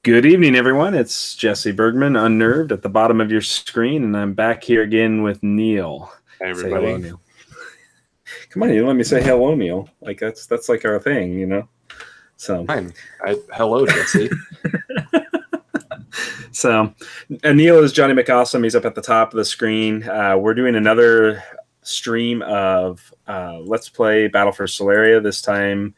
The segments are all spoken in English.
Good evening, everyone. It's Jesse Bergman, Unnerved, at the bottom of your screen, and I'm back here again with Neil. Hey, everybody. Say hello, Neil. Come on, you let me say hello, Neil. Like that's like our thing, you know. So fine. Hello, Jesse. So, Neil is Johnny McAwesome. He's up at the top of the screen. We're doing another stream of Let's Play Battle for Sularia. This time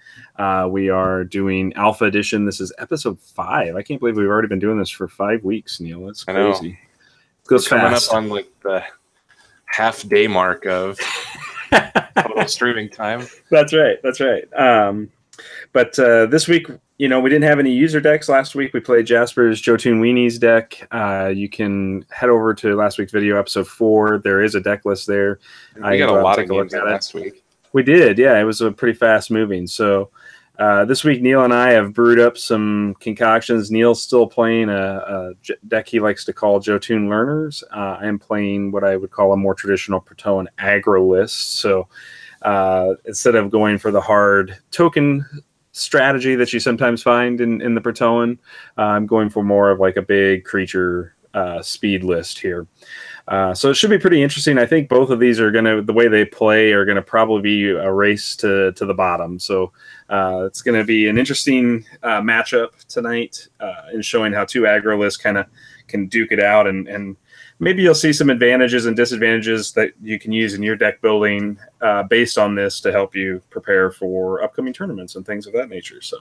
we are doing Alpha Edition. This is episode 5. I can't believe we've already been doing this for 5 weeks, Neil. That's crazy. It goes coming fast. Up on like the half-day mark of total streaming time. That's right. That's right. But this week, you know, we didn't have any user decks last week. We played Jasper's Jotun Weenie's deck. You can head over to last week's video, episode 4. There is a deck list there. We got a lot of games last week. We did, yeah. It was a pretty fast moving. So this week, Neil and I have brewed up some concoctions. Neil's still playing a deck he likes to call Jotun Learners. I am playing what I would call a more traditional Protoan aggro list. So instead of going for the hard token strategy that you sometimes find in the Protoan, I'm going for more of like a big creature speed list here. So it should be pretty interesting. I think both of these are going to, the way they play, are going to probably be a race to the bottom. So it's going to be an interesting matchup tonight in showing how two aggro lists kind of can duke it out, and maybe you'll see some advantages and disadvantages that you can use in your deck building based on this to help you prepare for upcoming tournaments and things of that nature. So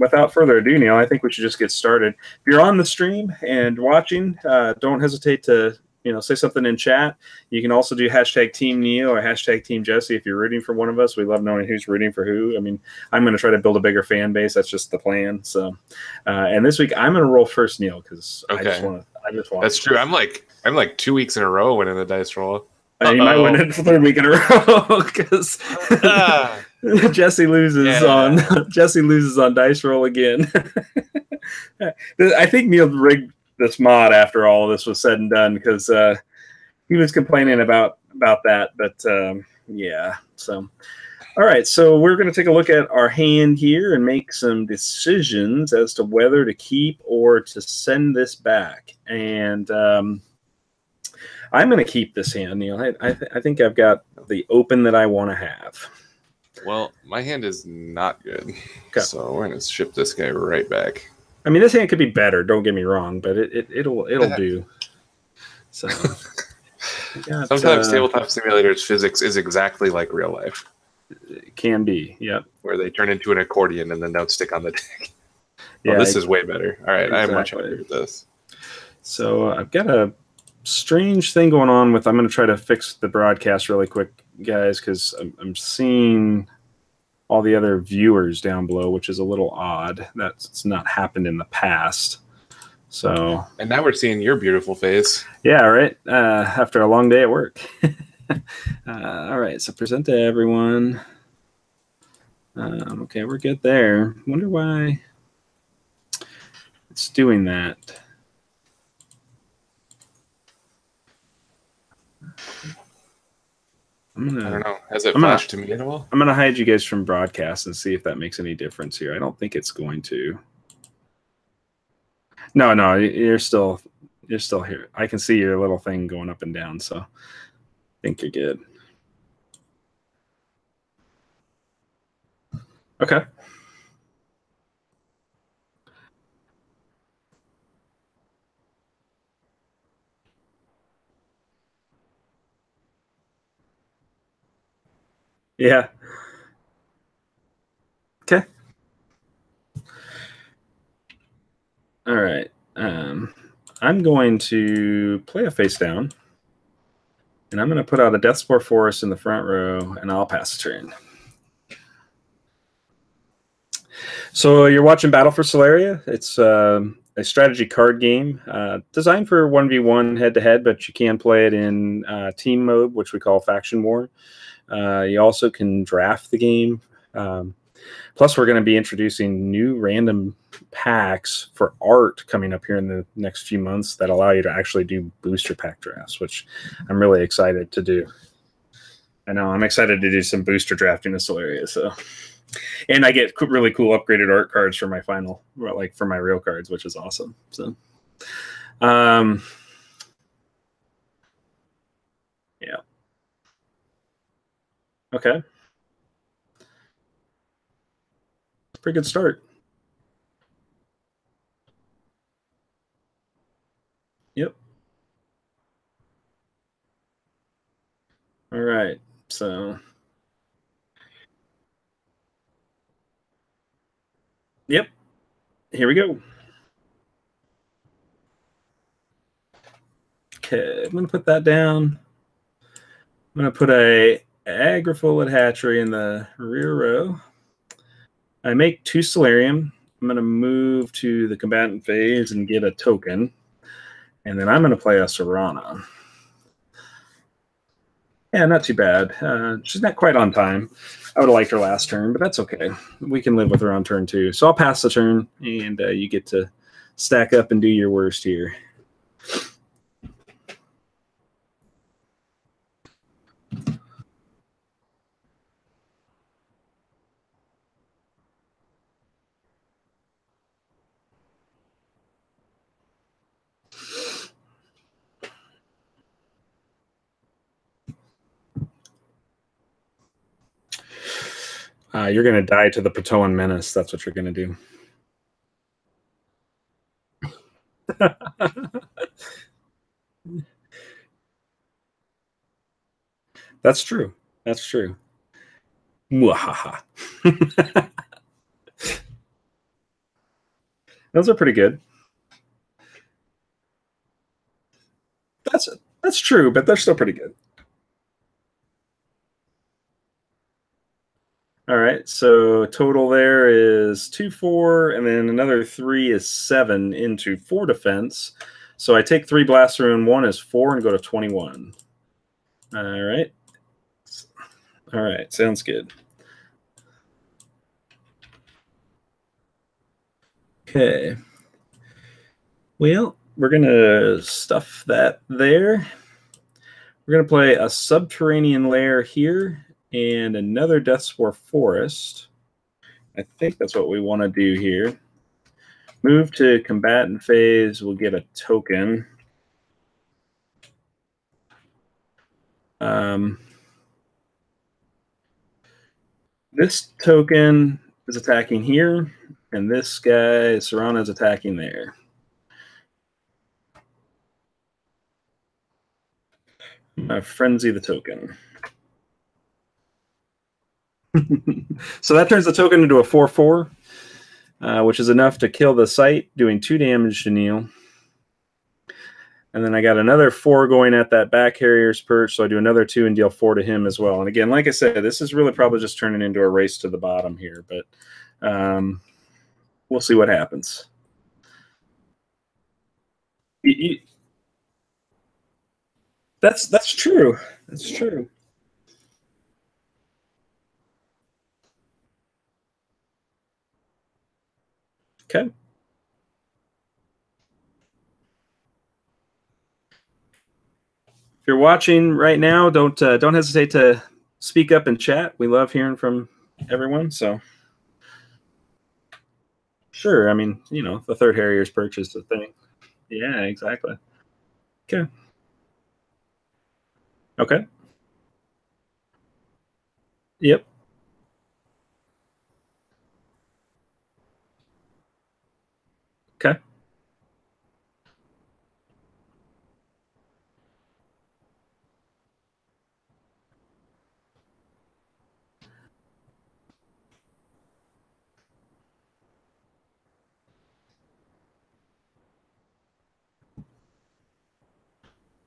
without further ado, Neil, I think we should just get started. If you're on the stream and watching, don't hesitate to say something in chat. You can also do hashtag Team Neil or hashtag Team Jesse if you're rooting for one of us. We love knowing who's rooting for who. I mean, I'm going to try to build a bigger fan base. That's just the plan. So, and this week I'm going to roll first, Neil, because I just want to. That's true. I'm like 2 weeks in a row winning the dice roll. You might win it for the third week in a row because Jesse loses on dice roll again. I think Neil rigged this mod after all this was said and done because he was complaining about that. But yeah, so all right, so we're going to take a look at our hand here and make some decisions as to whether to keep or to send this back. And I'm going to keep this hand, Neil. I think I've got the open that I want to have. Well, my hand is not good, okay. So we're going to ship this guy right back. I mean, this hand could be better. Don't get me wrong, but it'll do. So sometimes tabletop simulators physics is exactly like real life. It can be, yep. Where they turn into an accordion and then don't stick on the deck. Yeah, well, this is way better. All right, exactly. I'm much happier with this. So I've got a strange thing going on with. I'm going to try to fix the broadcast really quick, guys, because I'm seeing all the other viewers down below, which is a little odd. That's not happened in the past. So, and now we're seeing your beautiful face. Yeah, right. After a long day at work. All right, so present to everyone. Okay, we're good there. Wonder why it's doing that. I don't know. Has it flashed to me at all? I'm going to hide you guys from broadcast and see if that makes any difference here. I don't think it's going to. No, you're still here. I can see your little thing going up and down, so I think you're good. Okay. Yeah. Okay. All right. I'm going to play a face down, and I'm going to put out a Deathspore Forest in the front row, and I'll pass the turn. So you're watching Battle for Sularia. It's a strategy card game designed for 1v1 head-to-head, but you can play it in team mode, which we call Faction War. You also can draft the game. Plus, we're going to be introducing new random packs for art coming up here in the next few months that allow you to actually do booster pack drafts, which I'm really excited to do. I know I'm excited to do some booster drafting in Sularia. So, And I get really cool upgraded art cards for my final, like for my real cards, which is awesome. So, yeah. Okay. Pretty good start. Yep. All right. So, yep. Here we go. Okay. I'm going to put that down. I'm going to put a Agrifolid hatchery in the rear row. I make 2 Solarium. I'm going to move to the combatant phase and get a token. And then I'm going to play a Serana. Yeah, not too bad. She's not quite on time. I would have liked her last turn, but that's okay. We can live with her on turn 2. So I'll pass the turn, and you get to stack up and do your worst here. You're going to die to the Patoan Menace. That's what you're going to do. That's true. That's true. Mwahaha. Those are pretty good. That's true, but they're still pretty good. All right, so total there is 2, 4, and then another 3 is 7 into 4 defense. So I take 3 blasts through, 1 is 4, and go to 21. All right. All right, sounds good. Okay. Well, we're going to stuff that there. We're going to play a Subterranean Lair here and another Deathspore Forest. I think that's what we want to do here. Move to combatant phase. We'll get a token. This token is attacking here, and this guy, Serana, is attacking there. Frenzy the token. So that turns the token into a 4/4, which is enough to kill the site, doing 2 damage to Neil. And then I got another 4 going at that back Harrier's Perch, so I do another 2 and deal 4 to him as well. And again, like I said, this is really probably just turning into a race to the bottom here, but we'll see what happens. That's true. That's true. Okay. If you're watching right now, don't hesitate to speak up and chat. We love hearing from everyone. So, sure. I mean, you know, the third Harrier's Perch is the thing. Yeah, exactly. Okay. Okay. Yep. Okay.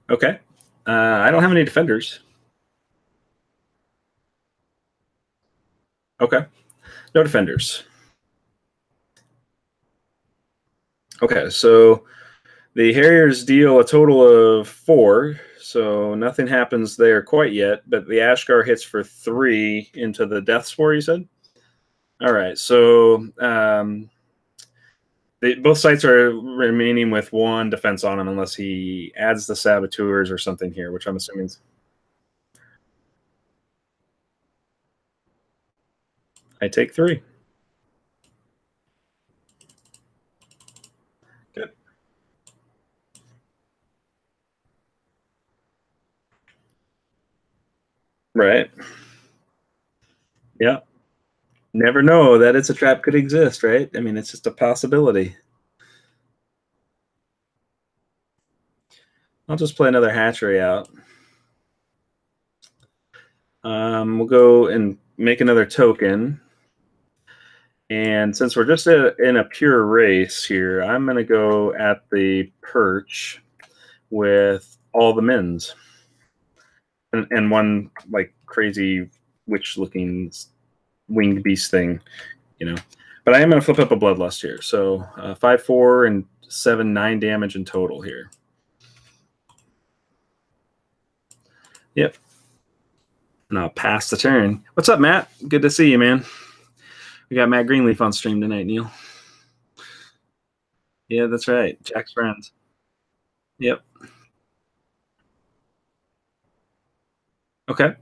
Okay. I don't have any defenders. Okay. No defenders. Okay, so the Harriers deal a total of 4, so nothing happens there quite yet, but the Ashgar hits for 3 into the Deathspore, you said? All right, so both sites are remaining with 1 defense on him unless he adds the Saboteurs or something here, which I'm assuming is... I take 3. Good. Right. Yeah. Never know that it's a trap could exist, right? I mean, it's just a possibility. I'll just play another hatchery out. We'll go and make another token. And since we're just in a pure race here, I'm going to go at the perch with all the mins. And one like crazy witch-looking winged beast thing, you know. But I am going to flip up a bloodlust here. So 5, 4, and 7, 9 damage in total here. Yep. And I'll pass the turn. What's up, Matt? Good to see you, man. We got Matt Greenleaf on stream tonight, Neil. Yeah, that's right. Jack's friends. Yep. Okay.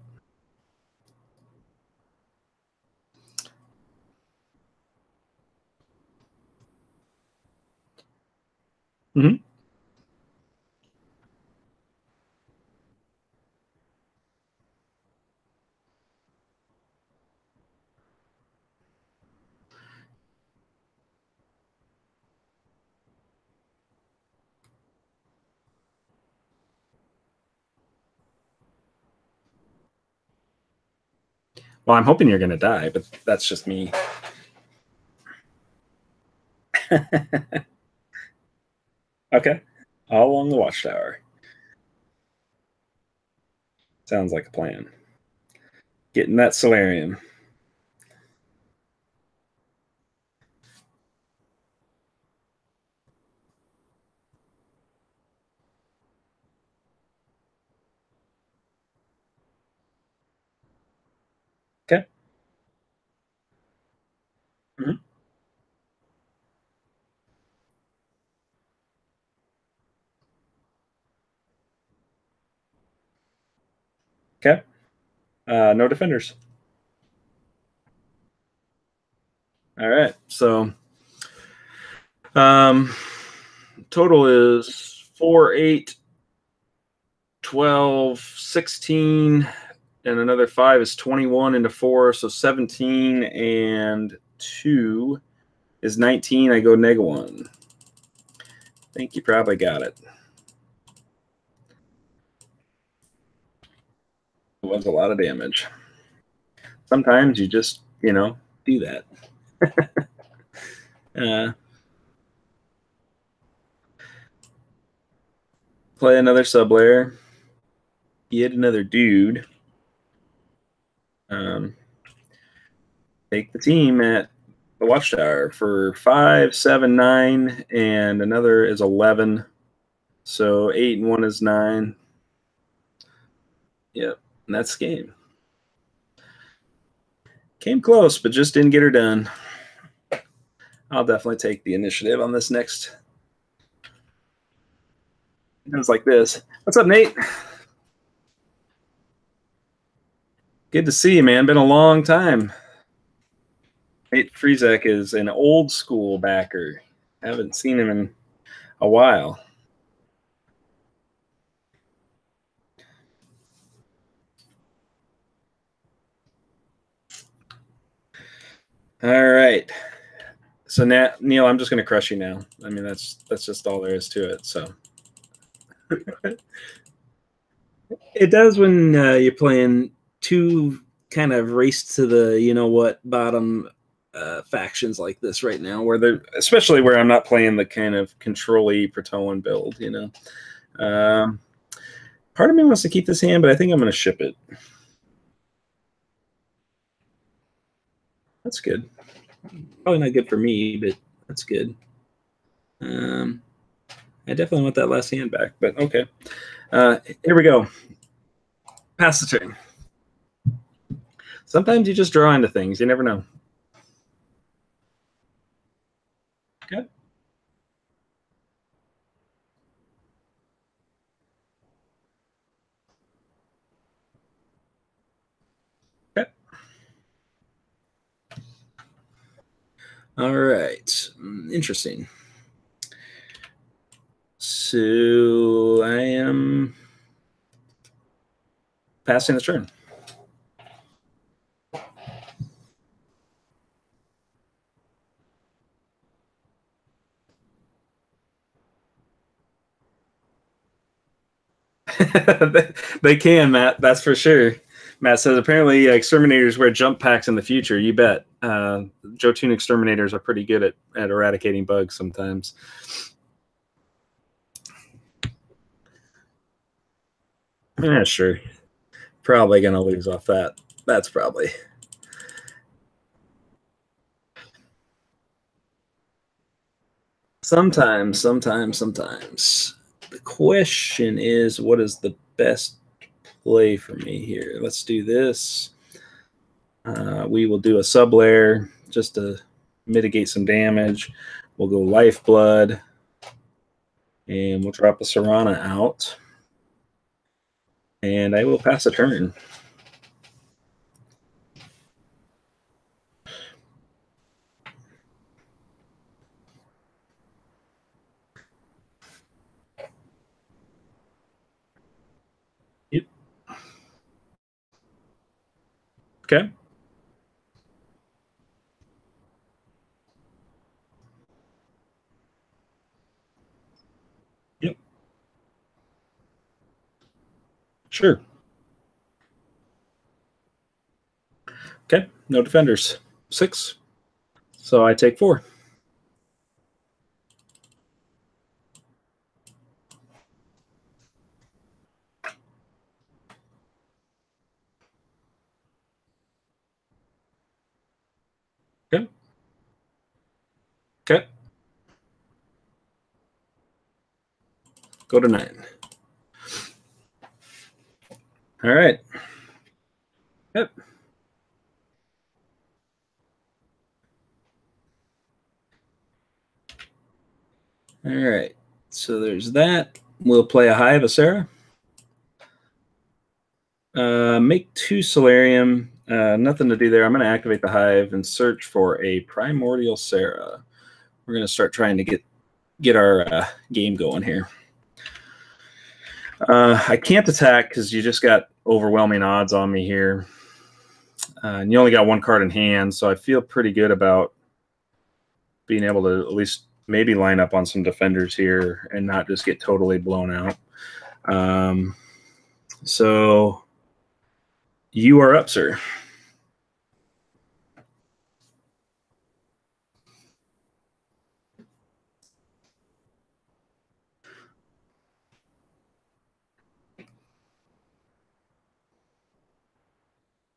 Mm-hmm. Well, I'm hoping you're going to die, but that's just me. Okay. All along the watchtower. Sounds like a plan. Getting that Solarium. Okay. Mm-hmm. Okay. No defenders. All right. So total is 4, 8, 12, 16, and another 5 is 21 into 4. So 17 and 2 is 19. I go -1. I think you probably got it. It was a lot of damage. Sometimes you just, do that. Play another sublayer. Get another dude. Take the team at the watchtower for 5, 7, 9, and another is 11. So 8 and 1 is 9. Yep, and that's game. Came close, but just didn't get her done. I'll definitely take the initiative on this next. It goes like this. What's up, Nate? Good to see you, man. Been a long time. Nate Friezek is an old school backer. Haven't seen him in a while. All right. So now, Neil, I'm just going to crush you now. I mean, that's just all there is to it. So it does when you're playing two kind of race to the bottom factions like this right now, where they're especially where I'm not playing the kind of control-y Protoan build. Part of me wants to keep this hand, but I think I'm going to ship it. That's good. Probably not good for me, but that's good. I definitely want that last hand back, but okay. Here we go. Pass the turn. Sometimes you just draw into things. You never know. Okay. Okay. All right. Interesting. So I am passing the turn. They can, Matt. That's for sure. Matt says apparently exterminators wear jump packs in the future. You bet. Jotun exterminators are pretty good at eradicating bugs sometimes. Yeah, sure. Probably going to lose off that. That's probably. Sometimes. The question is, what is the best play for me here? Let's do this. We will do a sub-layer just to mitigate some damage. We'll go Lifeblood, and we'll drop a Serana out. And I will pass a turn. Yep. Okay. Yep. Sure. Okay. No defenders. 6. So I take 4. Okay. Okay. Go to 9. All right. Yep. All right. So there's that. We'll play a Hive of Sarah. Make 2 Solarium. Nothing to do there. I'm going to activate the Hive and search for a Primordial Sarah. We're going to start trying to get our game going here. I can't attack because you just got overwhelming odds on me here. And you only got 1 card in hand, so I feel pretty good about being able to at least maybe line up on some defenders here and not just get totally blown out. So you are up, sir.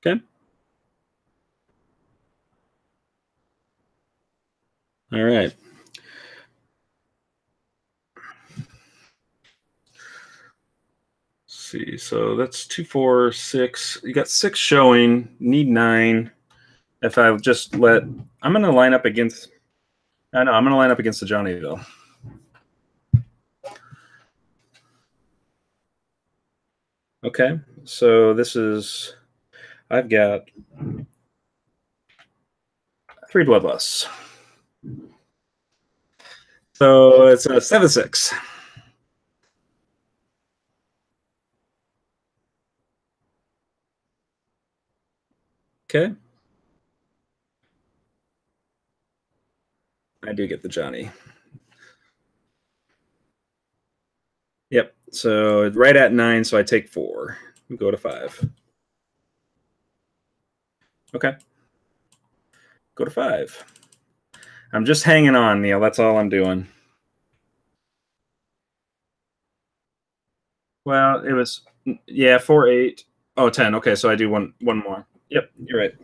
Okay. All right. See, so that's 2, 4, 6. You got 6 showing, need 9. If I just I'm going to line up against, I'm going to line up against the Johnnyville. Okay, so this is, I've got 3 bloodlusts. So it's a 7/6. Okay. I do get the Johnny. Yep. So right at 9, so I take 4. We go to 5. Okay. Go to 5. I'm just hanging on, Neil. That's all I'm doing. Well, it was, yeah, 4, 8. Oh, 10. Okay, so I do one more. Yep, you're right.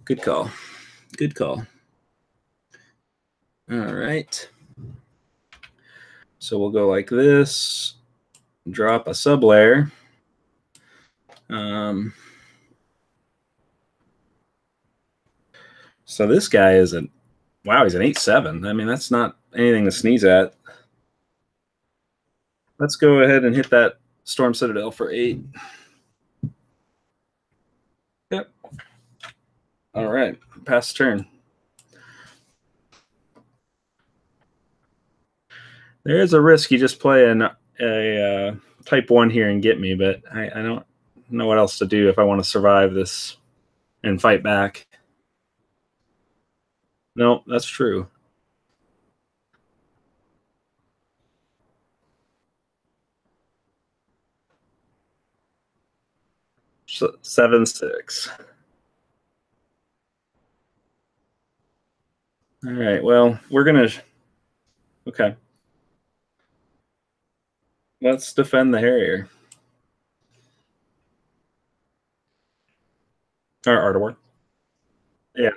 Good call. Good call. All right. So we'll go like this. Drop a sub-layer. So this guy is wow, he's an 8/7. I mean, that's not anything to sneeze at. Let's go ahead and hit that Storm Citadel for 8. Yep. All right, pass turn. There is a risk you just play a type 1 here and get me, but I don't know what else to do if I want to survive this and fight back. No, that's true. So 7-6. All right. Well, we're gonna. Okay. Let's defend the Harrier. Or Ardor. Yeah.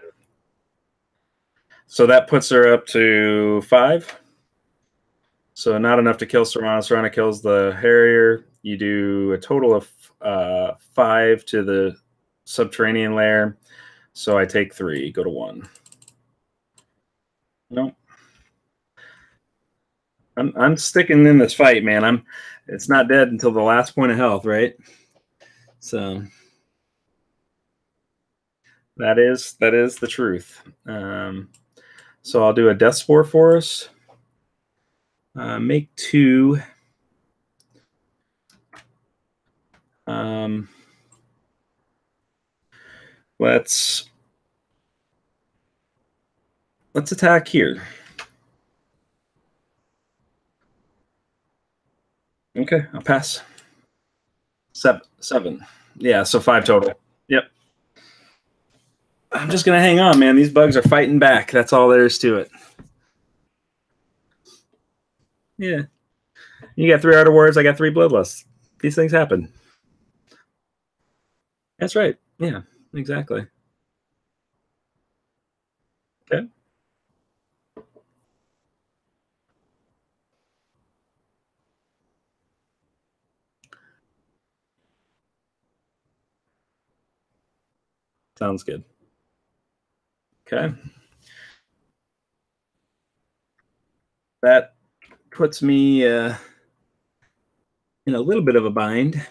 So that puts her up to 5. So not enough to kill Serana. Serana kills the Harrier. You do a total of 5 to the subterranean layer. So I take 3, go to 1. Nope. I'm sticking in this fight, man. It's not dead until the last point of health, right? So that is the truth. So I'll do a Death Spore for us. Make 2. Let's attack here. Okay, I'll pass. 7. Yeah, so 5 total. Yep. I'm just gonna hang on, man. These bugs are fighting back. That's all there is to it. Yeah. You got 3 Art of Words, I got 3 Bloodlusts. These things happen. That's right. Yeah, exactly. Okay. Sounds good. Okay. That puts me in a little bit of a bind.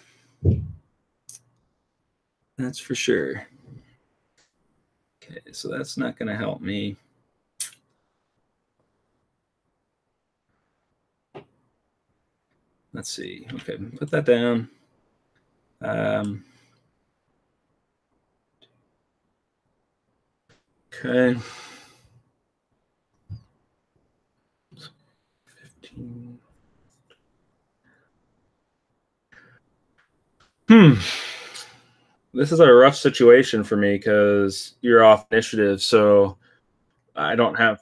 That's for sure. Okay, so that's not going to help me. Let's see. Okay, put that down. Okay. 15. This is a rough situation for me because you're off initiative, so I don't have.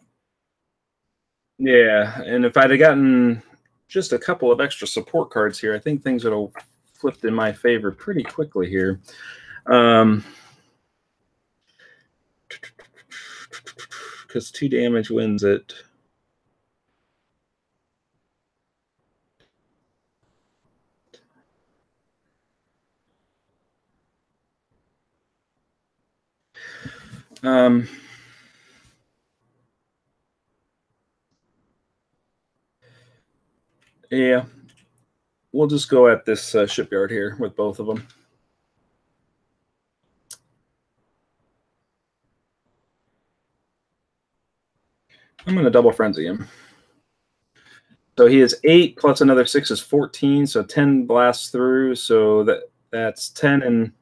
Yeah, and if I'd have gotten just a couple of extra support cards here, I think things would have flipped in my favor pretty quickly here. Because 2 damage wins it. Yeah, we'll just go at this shipyard here with both of them. I'm going to double frenzy him. So he is 8 plus another 6 is 14. So 10 blasts through. So that's 10 and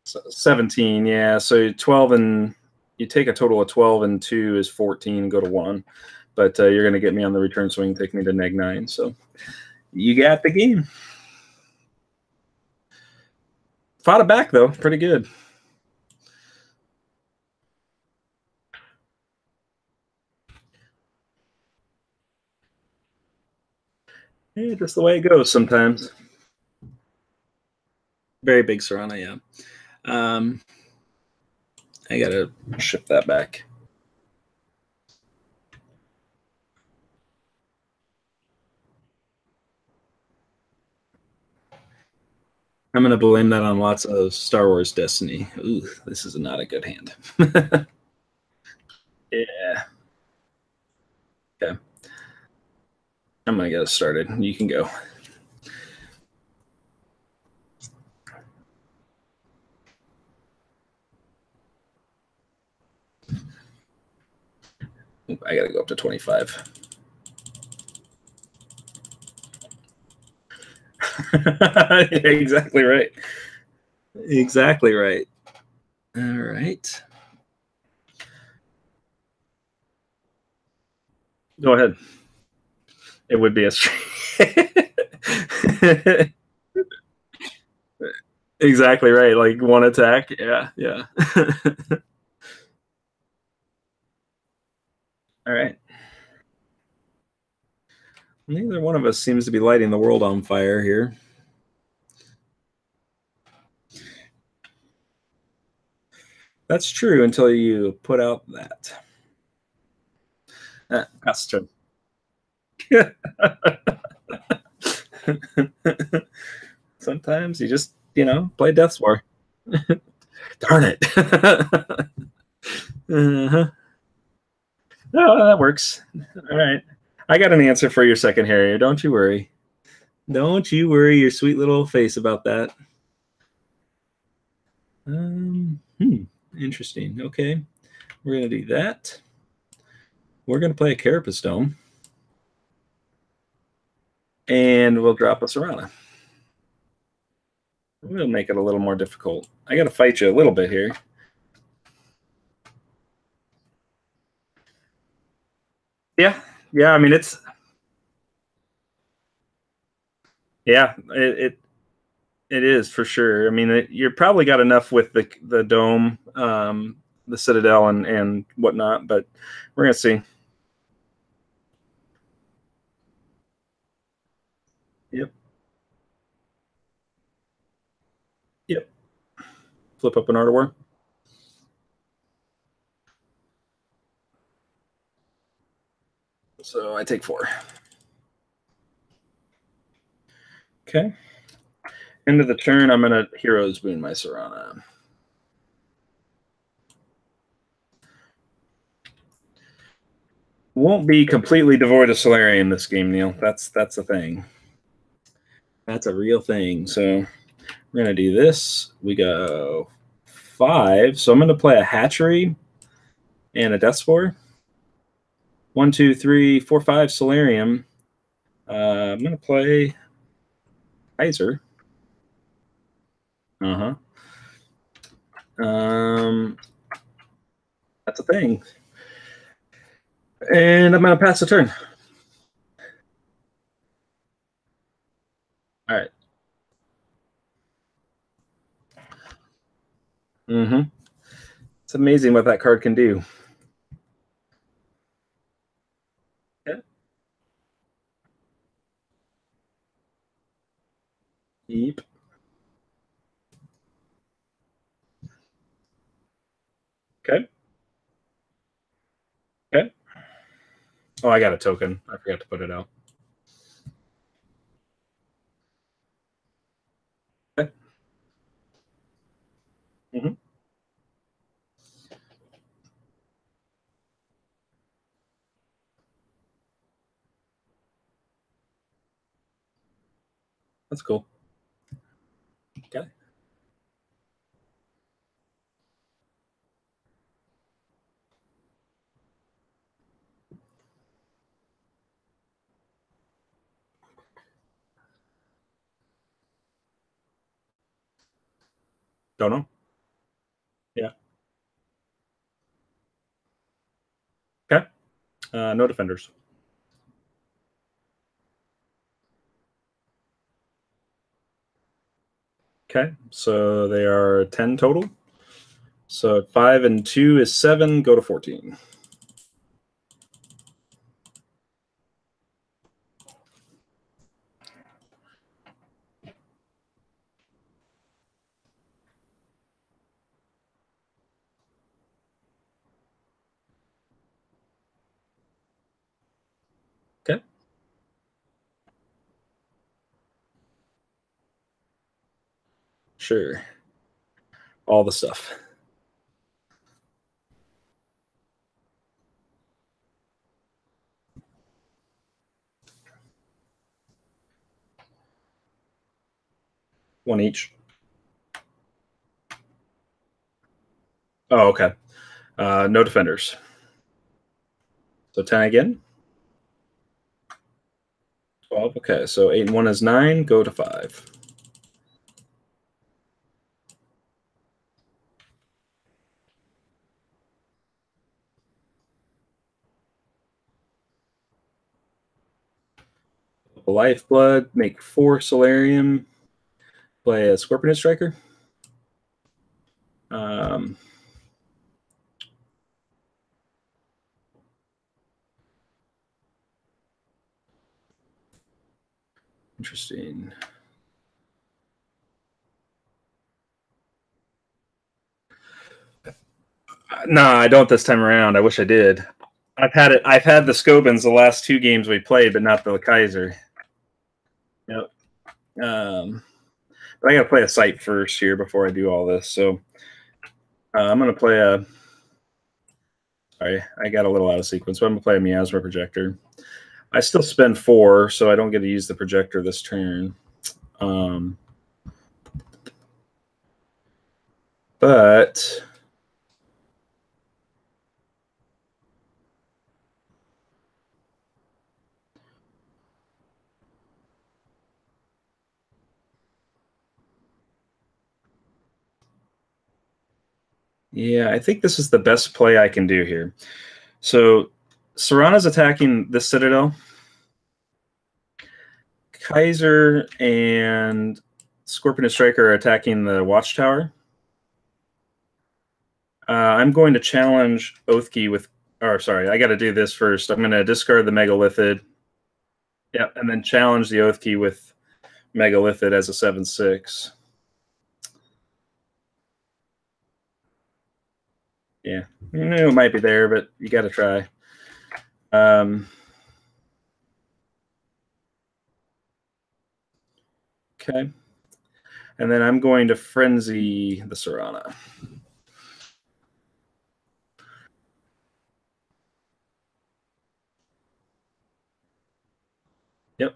17. Yeah. So 12 and you take a total of 12 and 2 is 14. Go to 1. But you're going to get me on the return swing, take me to -9. So you got the game. Fought it back, though. Pretty good. Yeah, just the way it goes sometimes. Very big Serana, yeah. I got to ship that back. I'm going to blame that on lots of Star Wars Destiny. Ooh, this is not a good hand. Yeah. Okay. I'm going to get us started. You can go. I got to go up to 25. Exactly right. Exactly right. All right. Go ahead. It would be a exactly right. Like one attack. Yeah, yeah. All right. Neither one of us seems to be lighting the world on fire here. That's true until you put out that. That's true. Sometimes you just, play Death's War. Darn it. Uh-huh. No, that works. All right. I got an answer for your second Harrier. Don't you worry. Don't you worry your sweet little face about that. Interesting. Okay. We're going to do that. We're going to play a Carapace Dome. And we'll drop a Serana. We'll make it a little more difficult. I got to fight you a little bit here. Yeah. Yeah. I mean, it's. Yeah. It is for sure. I mean, you're probably got enough with the dome, the Citadel, and whatnot, but we're going to see. Yep. Yep. Flip up an Art of War. So I take 4. Okay. End of the turn, I'm going to Hero's Boon my Serana. Won't be completely devoid of Sularia in this game, Neil. That's a thing. That's a real thing. So we're going to do this. We go 5. So I'm going to play a Hatchery and a Death Spore. 1, 2, 3, 4, 5 Solarium. I'm going to play Kaiser. That's a thing. And I'm going to pass the turn. All right. It's amazing what that card can do. Yeah. Yep. Okay. Okay. Oh, I got a token. I forgot to put it out. Okay. That's cool. Okay. Don't know. Yeah. Okay. No defenders. Okay. So they are 10 total. So 5 and 2 is 7. Go to 14. Okay. Sure. All the stuff. One each. Oh, okay. No defenders. So 10 again. 12. Okay, so 8 and 1 is 9. Go to 5. Lifeblood, make 4 Solarium, play a Scorpion Striker. Interesting. No, I don't this time around. I wish I did. I've had it. I've had the Scobins the last 2 games we played, but not the Kaiser. Yep. But I got to play a site first here before I do all this. So I'm going to play a. Sorry, I got a little out of sequence. But I'm going to play a Miasma Projector. I still spend 4, so I don't get to use the projector this turn. But yeah, I think this is the best play I can do here. So Serana's attacking the Citadel. Kaiser and Scorpion Striker are attacking the Watchtower. I'm going to challenge Oathkey with, or sorry, I got to do this first. I'm going to discard the Megalithid. Yeah, and then challenge the Oathkey with Megalithid as a 7/6. Yeah, I knew it might be there, but you got to try. Okay. And then I'm going to Frenzy the Serana. Yep.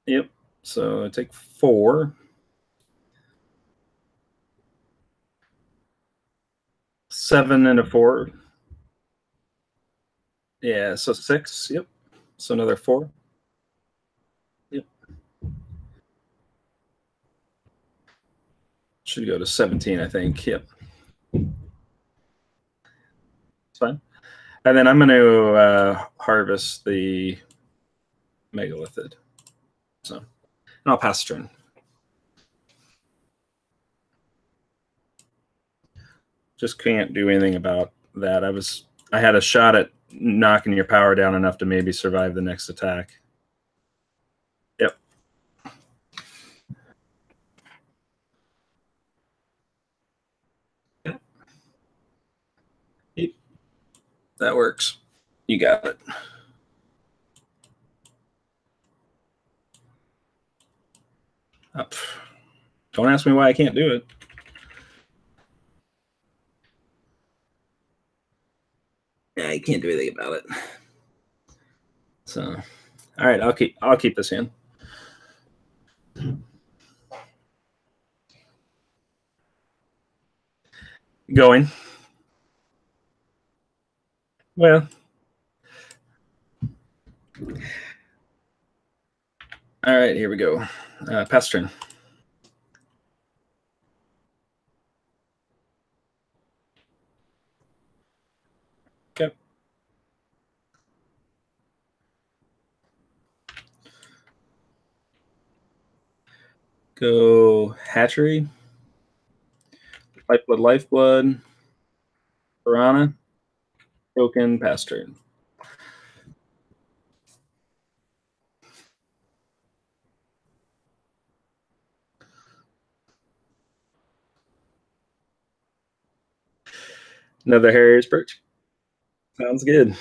Yep. So I take 4. 7 and a 4. Yeah, so 6. Yep. So another 4. Yep. Should go to 17, I think. Yep. It's fine. And then I'm going to harvest the Megalithid. So, and I'll pass turn. Just can't do anything about that. I had a shot at knocking your power down enough to maybe survive the next attack. Yep. Yep. That works. You got it. Up. Don't ask me why I can't do it. Yeah, I can't do anything about it. So, all right, I'll keep this in. Going. Well. All right, here we go. Pass turn. Okay. Go Hatchery. Lifeblood. Piranha. Token, pass turn. Another Harrier's Perch. Sounds good.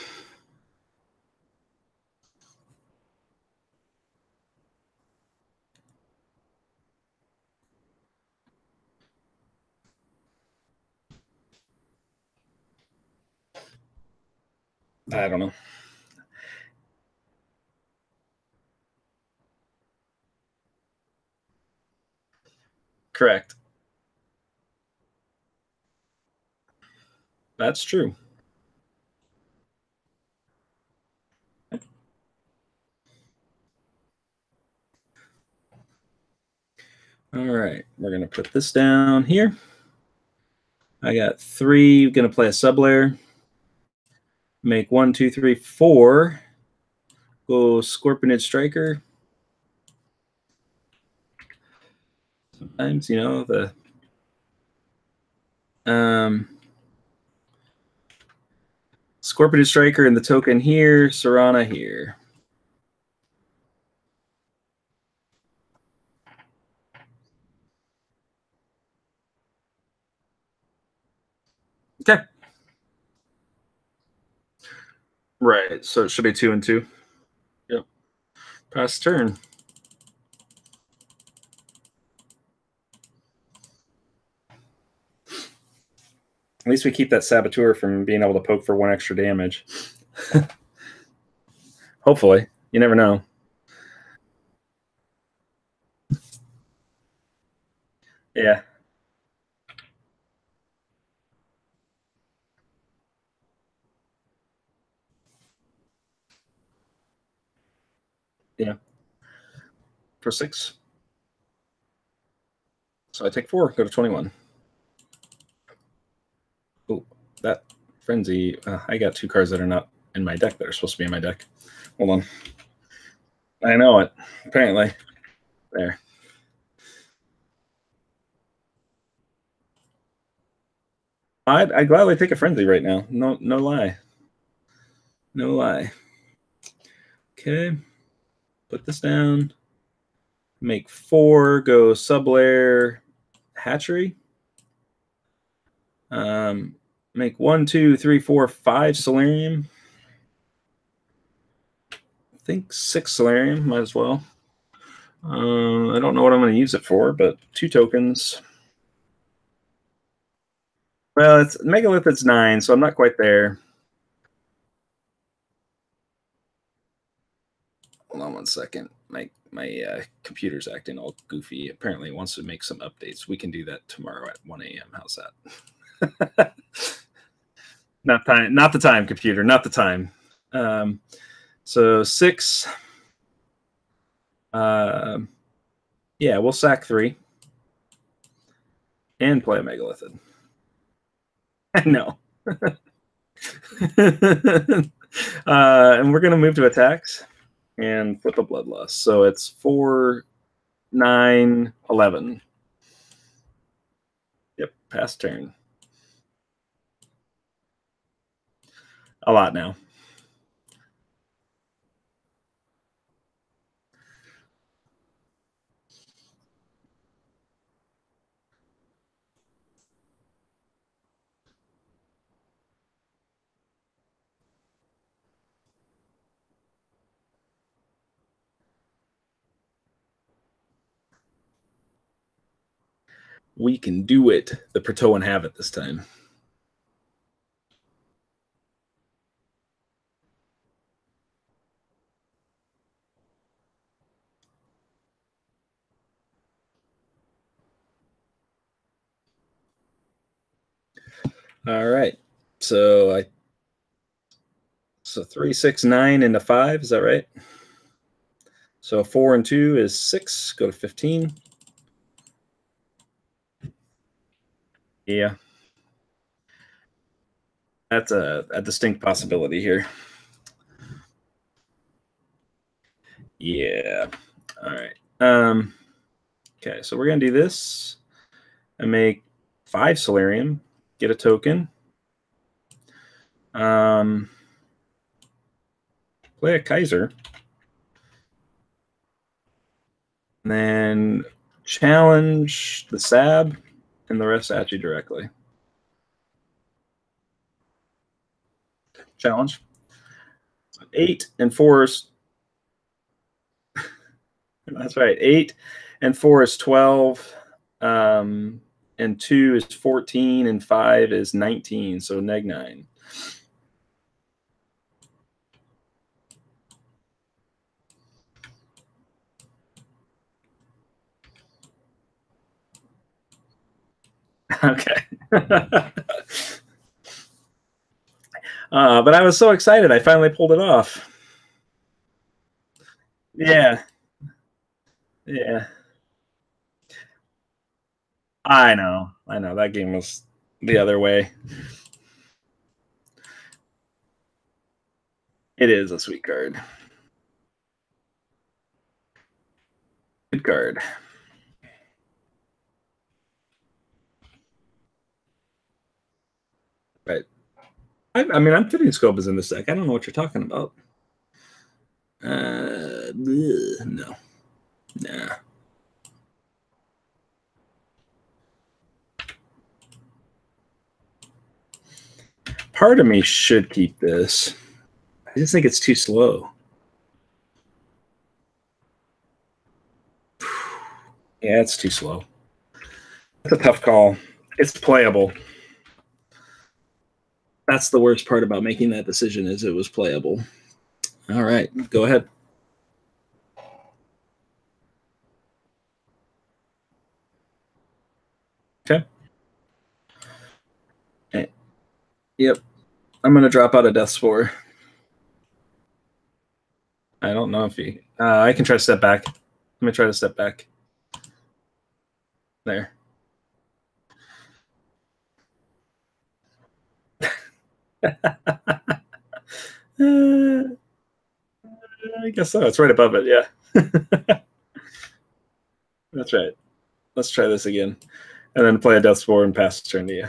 I don't know. Correct. That's true. we're going to put this down here. I got 3. Going to play a sublayer. Make 1, 2, 3, 4. Go Scorpionid Striker. Sometimes, you know, the Scorpionid Striker and the token here, Serana here. Okay. Right. So it should be 2 and 2. Yep. Pass turn. At least we keep that Saboteur from being able to poke for 1 extra damage. Hopefully. You never know. Yeah. Yeah. For 6. So I take 4, go to 21. Oh, that Frenzy. I got 2 cards that are not in my deck that are supposed to be in my deck. Hold on. I know it. Apparently. There. I'd gladly take a Frenzy right now. No lie. No lie. Okay. Put this down. Make 4. Go Sublair Hatchery. Make 1, 2, 3, 4, 5 Solarium. I think 6 Solarium. Might as well. I don't know what I'm going to use it for, but 2 tokens. Well, it's Megalith. It's 9, so I'm not quite there. Hold on 1 second. My computer's acting all goofy. Apparently, it wants to make some updates. We can do that tomorrow at 1 a.m. How's that? Not the time, computer. Not the time. So 6. Yeah, we'll sack 3 and play a Megalithid. No. And we're going to move to attacks and flip a Bloodlust. So it's 4, 9, 11. Yep, pass turn. A lot now. We can do it. The Protoan have it this time. All right. So 3, 6, 9 into 5. Is that right? So 4 and 2 is 6. Go to 15. Yeah. That's a distinct possibility here. Yeah. All right. Okay, so we're going to do this and make 5 Solarium, get a token. Play a Kaiser. And then challenge the Sab and the rest at you directly. Challenge. 8 and 4 is... That's right. 8 and 4 is 12. And 2 is 14 and 5 is 19. So neg 9. Okay. But I was so excited. I finally pulled it off. Yeah. Yeah. I know. I know. That game was the other way. It is a sweet card. Good card. Right. I mean, I'm fitting scope is in this deck. I don't know what you're talking about. No. Nah. Part of me should keep this. I just think it's too slow. Yeah, it's too slow. It's a tough call. It's playable. That's the worst part about making that decision is it was playable. All right, go ahead. Okay. Yep. I'm going to drop out of Death Spore. I don't know if he... I can try to step back. Let me try to step back. There. I guess so. It's right above it, yeah. That's right. Let's try this again. And then play a Death Spore and pass turn to you.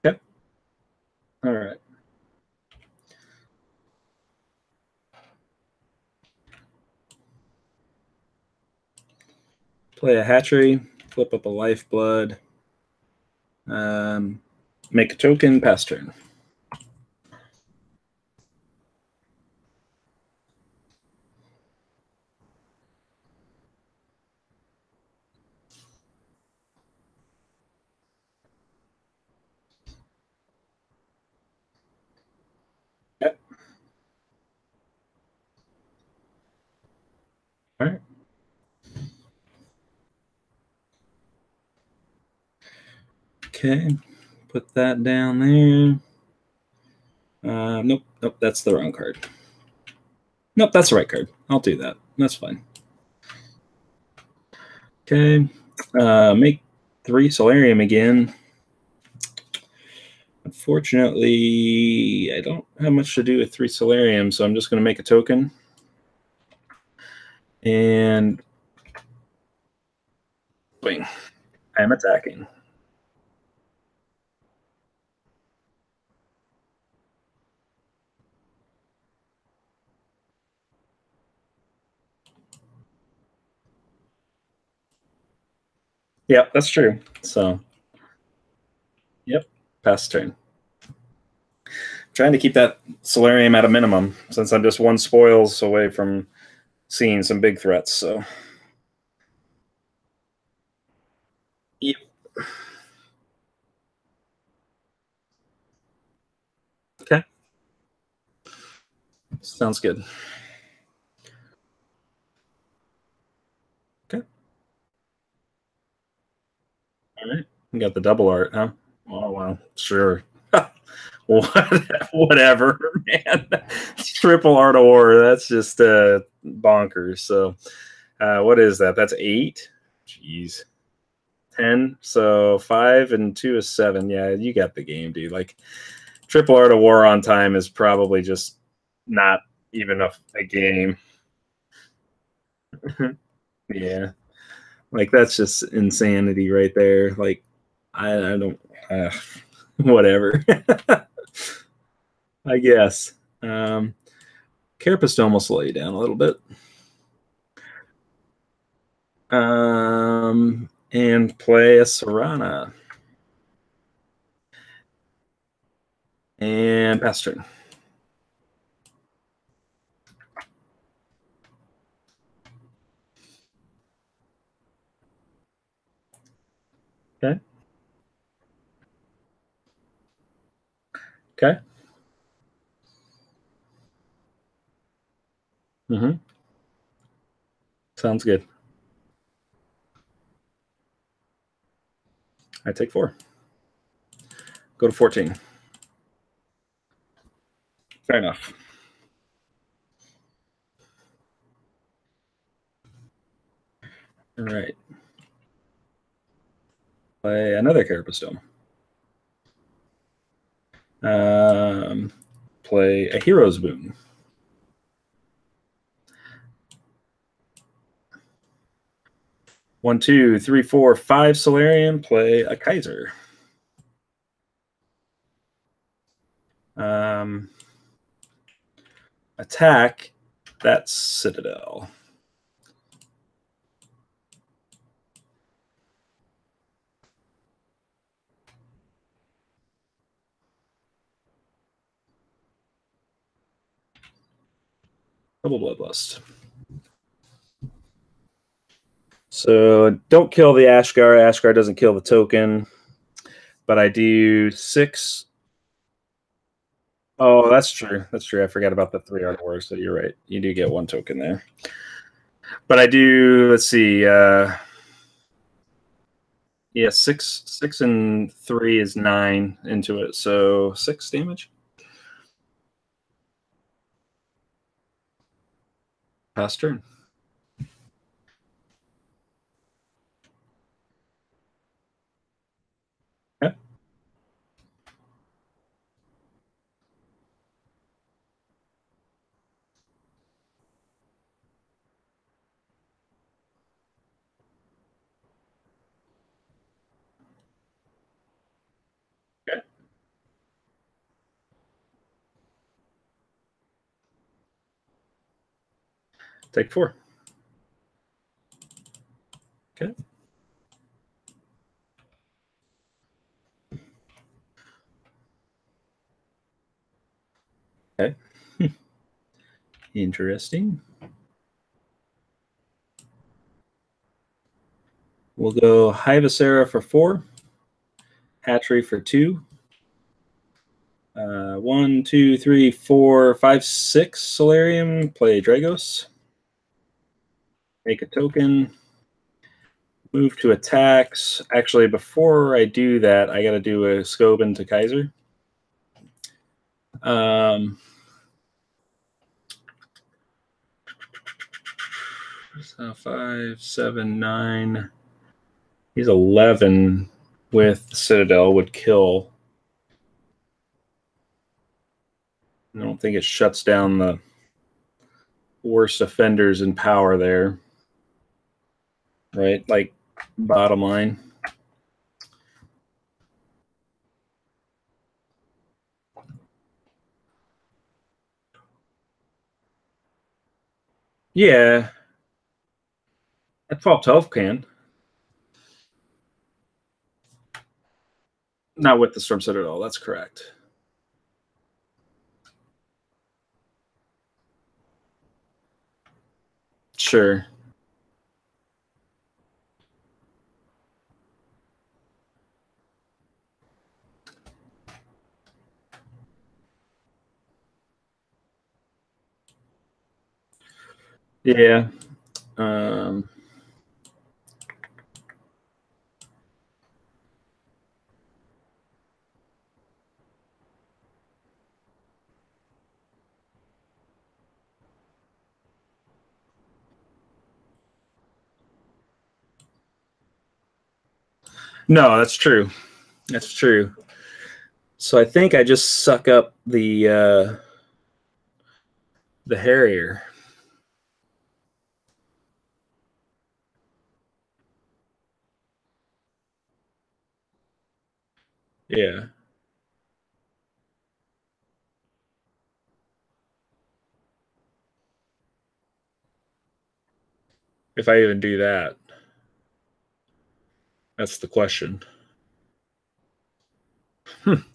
Yep. All right. Play a hatchery, flip up a lifeblood, make a token, pass turn. Yep. All right. Okay. Put that down there. Nope. Nope. That's the wrong card. Nope. That's the right card. I'll do that. That's fine. Okay. Make 3 Solarium again. Unfortunately, I don't have much to do with 3 Solarium, so I'm just going to make a token. And swing. I'm attacking. Yep, that's true. So, yep, pass turn. Trying to keep that Solarium at a minimum since I'm just 1 spoils away from seeing some big threats. So, yep. Okay. Sounds good. Okay. All right. We got the double art, huh? Oh, well, sure. Whatever, man. Triple art of war. That's just bonkers. So, what is that? That's 8. Jeez. 10. So 5 and 2 is 7. Yeah, you got the game, dude. Like, Triple Art of War on time is probably just not even a game. Yeah. Like, that's just insanity right there. Like, I don't, whatever. I guess. Carapace will slow you down a little bit. And play a Serana. And pass turn. Okay. Okay. Mm-hmm. Sounds good. I take 4. Go to 14. Fair enough. All right. Play another Carapastone. Play a Hero's Boon. One, two, three, four, 5 Solarium. Play a Kaiser. Attack. That's Citadel. Double Bloodlust. So don't kill the Ashgar. Ashgar doesn't kill the token. But I do 6. Oh, that's true. That's true. I forgot about the 3 Art Wars. So you're right. You do get 1 token there. But I do, let's see. Yeah, 6 and 3 is 9 into it. So 6 damage. Pass turn. Okay. Okay. Take 4. Okay. Okay. Interesting. We'll go Hivasera for 4. Hatchery for 2. 1, 2, 3, 4, 5, 6 Solarium. Play Dragos. Make a token. Move to attacks. Actually, before I do that, I got to do a Scoban to Kaiser. 5, 7, 9. He's 11 with the Citadel would kill. I don't think it shuts down the worst offenders in power there. Right? Like, bottom line. Yeah. At 12 can. Not with the Storm Citadel, that's correct. Sure. Yeah. No, that's true. That's true. So I think I just suck up the Harrier. Yeah. If I even do that. That's the question.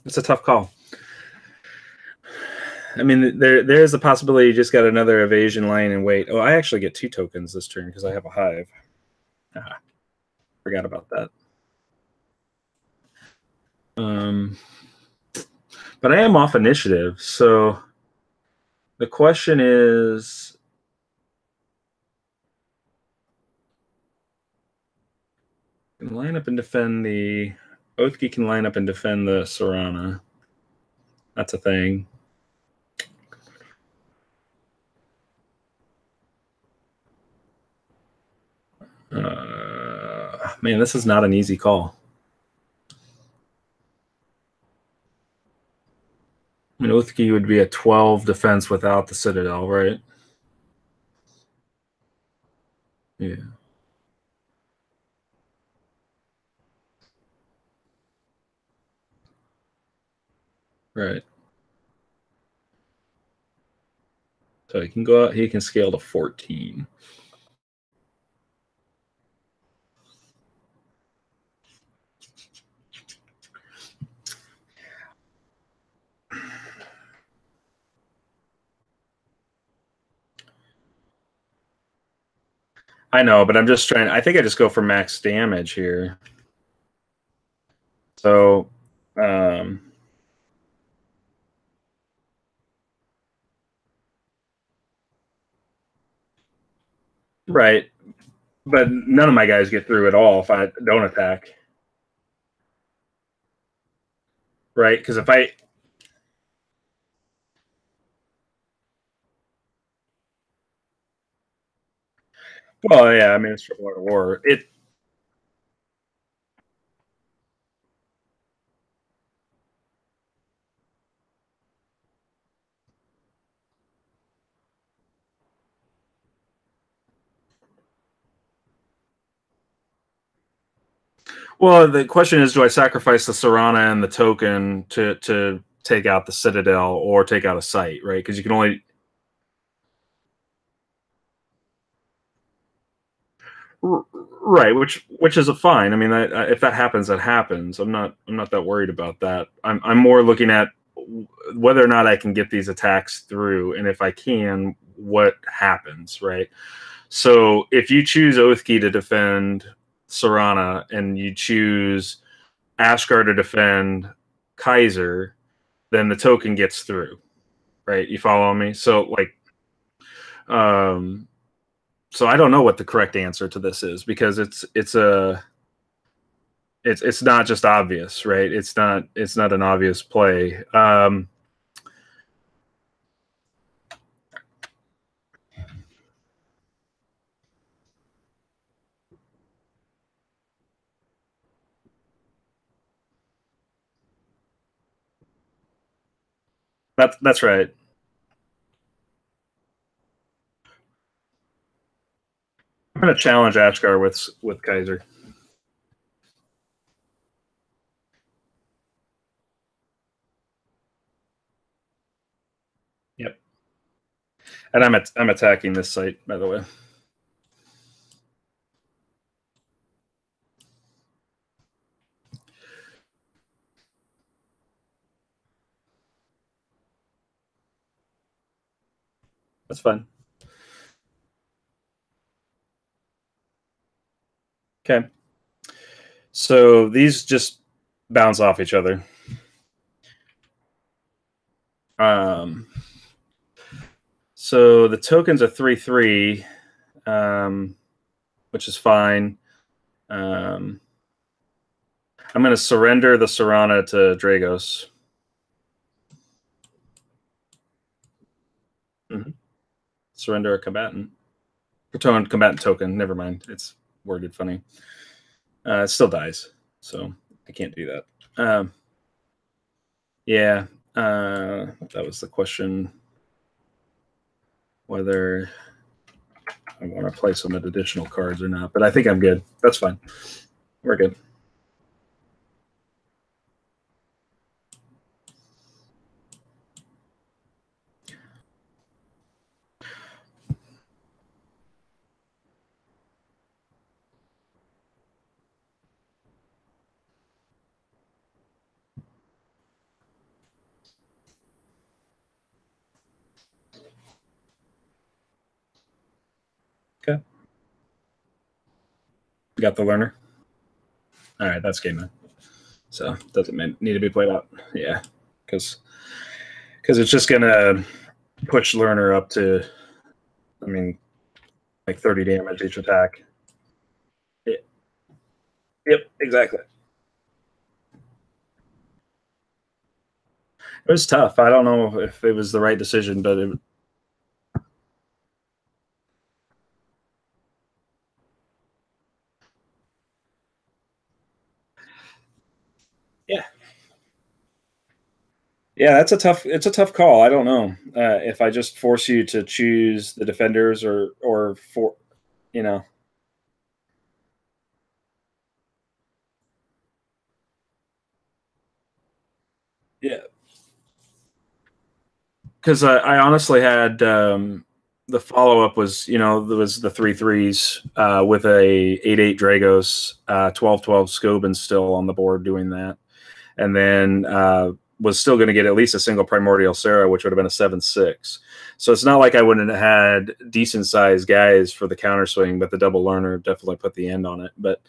It's a tough call. I mean, there's a possibility you just got another evasion line and wait. Oh, I actually get 2 tokens this turn because I have a hive. Forgot about that. But I am off initiative, so the question is, Can line up and defend the Oathkey can line up and defend the Serana. That's a thing. Man, this is not an easy call. I mean, Oathkey would be a 12 defense without the Citadel, right? Yeah. Right. So he can go out, he can scale to 14. I know, but I'm just trying. I think I just go for max damage here. So, right. But none of my guys get through at all if I don't attack. Right? Because if I. Well, yeah, I mean, it's Triple Art of War. Well, the question is, do I sacrifice the Serana and the token to take out the Citadel or take out a site, right? Because you can only. Right, which is a fine. I mean, if that happens, that happens. I'm not that worried about that. I'm more looking at whether or not I can get these attacks through, and if I can, what happens, right? So if you choose Oathkey to defend Serana and you choose Ashgar to defend Kaiser, then the token gets through, right? You follow me? So like, so I don't know what the correct answer to this is because it's not just obvious, right? It's not an obvious play. That's right. I'm going to challenge Ashgar with Kaiser. Yep. And I'm attacking this site, by the way. That's fine. Okay. So these just bounce off each other. So the token's a 3/3, which is fine. I'm going to surrender the Serana to Dragos. Mm-hmm. Surrender a combatant. Combatant token. Never mind. It's worded funny. It still dies, so I can't do that. Yeah, that was the question. Whether I want to play some additional cards or not, but I think I'm good. That's fine. We're good. Okay. Got the learner. All right, that's game then. So doesn't need to be played out. Yeah, because it's just gonna push learner up to, I mean, like 30 damage each attack. Yep, exactly. It was tough. I don't know if it was the right decision, but yeah, yeah, that's a tough. It's a tough call. I don't know if I just force you to choose the defenders or for you know, yeah, because I honestly had the follow up was there was the 3/3s with a 8/8 Dragos 12/12 Scobin still on the board doing that, and then was still going to get at least a single Primordial Sarah, which would have been a 7/6. So it's not like I wouldn't have had decent sized guys for the counter swing, but the double learner definitely put the end on it. But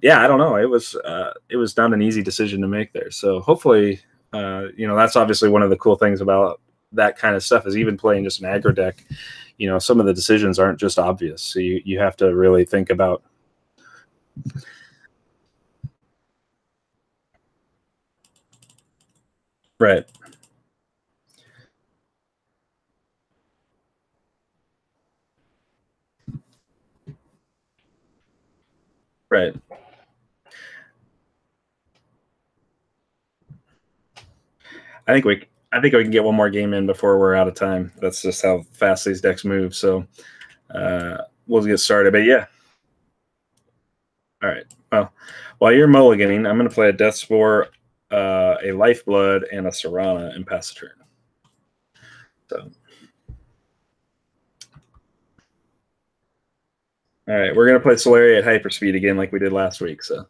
yeah, I don't know. It was not an easy decision to make there. So hopefully, that's obviously one of the cool things about that kind of stuff is even playing just an aggro deck. Some of the decisions aren't just obvious. So you have to really think about. Right. Right. I think we can get one more game in before we're out of time. That's just how fast these decks move. So we'll get started. But yeah. All right. Well, while you're mulliganing, I'm going to play a Death Spore, a Lifeblood, and a Serana and pass the turn. So. All right, we're going to play Sularia at hyperspeed again like we did last week. So.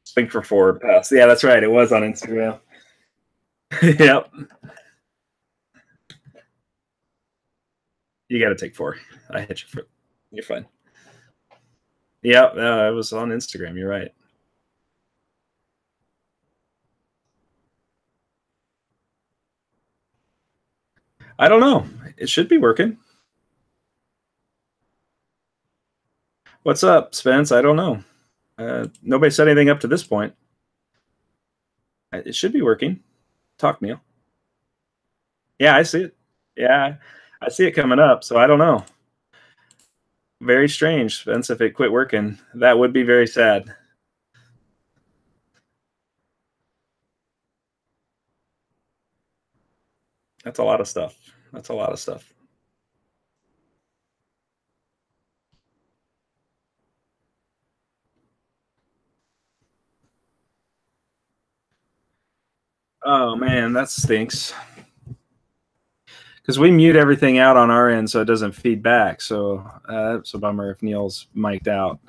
Swing for 4, pass. Yeah, that's right. It was on Instagram. Yep. You got to take 4. I hit you for. You're fine. Yeah, it was on Instagram. You're right. I don't know. It should be working. What's up, Spence? I don't know. Nobody said anything up to this point. It should be working. Talk, Neil. Yeah, I see it. Yeah, I see it coming up, so I don't know. Very strange, Spence, if it quit working. That would be very sad. That's a lot of stuff. That's a lot of stuff. Oh, man, that stinks. Because we mute everything out on our end so it doesn't feed back. So that's a bummer if Neil's mic'd out.